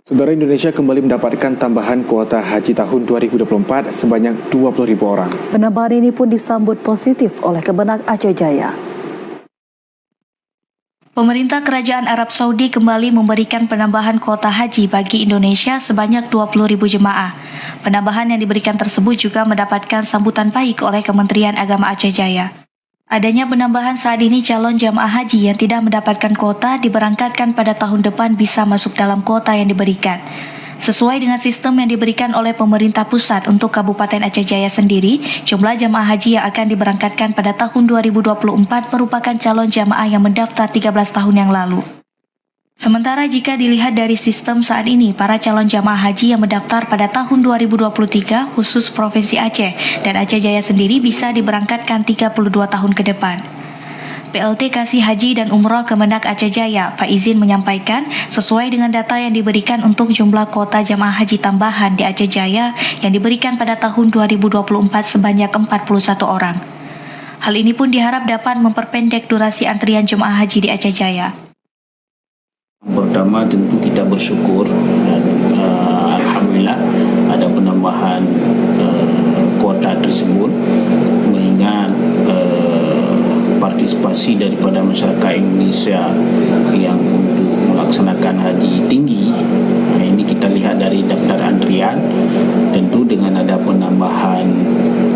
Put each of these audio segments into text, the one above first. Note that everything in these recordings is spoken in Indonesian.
Saudara, Indonesia kembali mendapatkan tambahan kuota haji tahun 2024 sebanyak 20.000 orang. Penambahan ini pun disambut positif oleh Kemenak Aceh Jaya. Pemerintah Kerajaan Arab Saudi kembali memberikan penambahan kuota haji bagi Indonesia sebanyak 20.000 jemaah. Penambahan yang diberikan tersebut juga mendapatkan sambutan baik oleh Kementerian Agama Aceh Jaya. Adanya penambahan saat ini calon jamaah haji yang tidak mendapatkan kuota diberangkatkan pada tahun depan bisa masuk dalam kuota yang diberikan. Sesuai dengan sistem yang diberikan oleh pemerintah pusat untuk Kabupaten Aceh Jaya sendiri, jumlah jamaah haji yang akan diberangkatkan pada tahun 2024 merupakan calon jamaah yang mendaftar 13 tahun yang lalu. Sementara jika dilihat dari sistem saat ini, para calon jamaah haji yang mendaftar pada tahun 2023 khusus Provinsi Aceh dan Aceh Jaya sendiri bisa diberangkatkan 32 tahun ke depan. PLT Kasih Haji dan Umroh Kemenak Aceh Jaya, Pak Izin menyampaikan, sesuai dengan data yang diberikan untuk jumlah kuota jamaah haji tambahan di Aceh Jaya yang diberikan pada tahun 2024 sebanyak 41 orang. Hal ini pun diharap dapat memperpendek durasi antrian jemaah haji di Aceh Jaya. Pertama tentu kita bersyukur dan alhamdulillah ada penambahan kuota tersebut, mengingat partisipasi daripada masyarakat Indonesia yang untuk melaksanakan haji tinggi. Ini kita lihat dari daftar antrian. Tentu dengan ada penambahan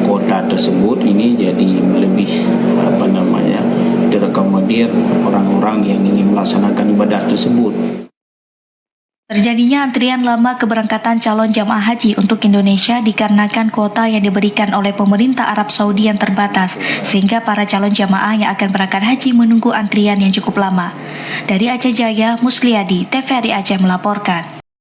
kuota tersebut ini jadi lebih terakomodir orang-orang yang ingin melaksanakan ibadah tersebut. Terjadinya antrian lama keberangkatan calon jamaah haji untuk Indonesia dikarenakan kuota yang diberikan oleh pemerintah Arab Saudi yang terbatas, sehingga para calon jamaah yang akan berangkat haji menunggu antrian yang cukup lama. Dari Aceh Jaya, Musliadi, TVRI Aceh melaporkan.